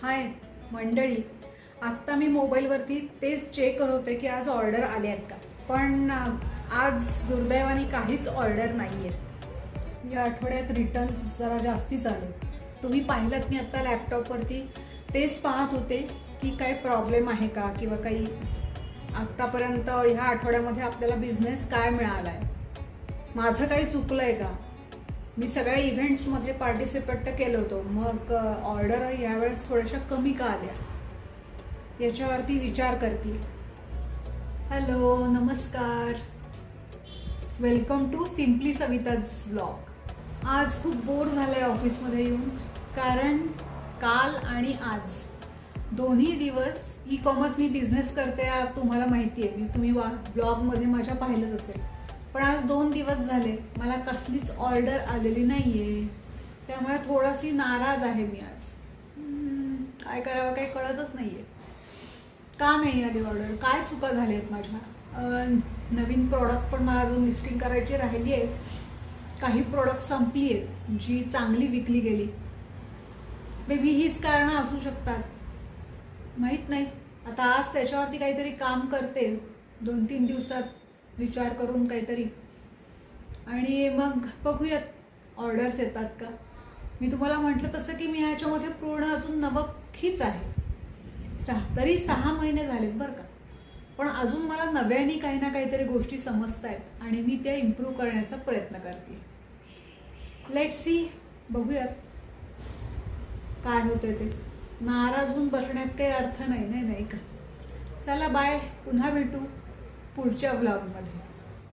हाय मंडळी, आत्ता मी मोबाईलवरती तेच चेक करत होते की आज ऑर्डर आले आहेत का. पण आज दुर्दैवाने काहीच ऑर्डर नाही आहेत. या आठवड्यात रिटर्न्स जरा जास्तीच आले. तुम्ही पाहिलात, मी आत्ता लॅपटॉपवरती तेच पाहत होते की काही प्रॉब्लेम आहे का, किंवा काही आत्तापर्यंत ह्या आठवड्यामध्ये आपल्याला बिझनेस काय मिळाला आहे, माझं काही चुकलं आहे का. मी सगळ्या इव्हेंट्समध्ये पार्टिसिपेट तर केलं होतं, मग ऑर्डर यावेळेस थोड्याशा कमी का आल्या याच्यावरती विचार करते. हॅलो, नमस्कार, welcome to simply Savita's blog. आज खूप बोर झालं आहे ऑफिसमध्ये येऊन, कारण काल आणि आज दोन्ही दिवस ई कॉमर्स मी बिझनेस करते, तुम्हाला माहिती आहे. तुम्ही ब्लॉगमध्ये माझ्या पाहिलंच असेल. पण आज 2 दिवस झाले मला कसलीच ऑर्डर आलेली नाहीये, त्यामुळे थोडीशी नाराज आहे मी आज. काय करावं काही कळतच नाहीये. का नाही आली ऑर्डर, काय चुका झाल्या आहेत माझ्या. नवीन प्रॉडक्ट पण मला अजून लिस्टिंग करायची राहिली आहे. काही प्रॉडक्ट संपली आहेत जी चांगली विकली गेली. मे बी हीच कारणं असू शकतात, माहीत नाही. आता आज त्याच्यावरती काहीतरी काम करते, 2-3 दिवसात विचार करून काहीतरी, आणि मग बघूयात ऑर्डर्स येतात का. मी तुम्हाला म्हटलं तसं की मी ह्याच्यामध्ये पूर्ण अजून नवखीच आहे. तरी 6 महिने झालेत बरं का. पण अजून मला नव्याने काही ना काहीतरी गोष्टी समजत आहेत आणि मी त्या इम्प्रूव्ह करण्याचा प्रयत्न करते. लेट्स सी, बघूयात काय होते ते. नाराज होऊन बसण्यात काही अर्थ नाही का. चला बाय, पुन्हा भेटू पुढच्या ब्लॉगमध्ये.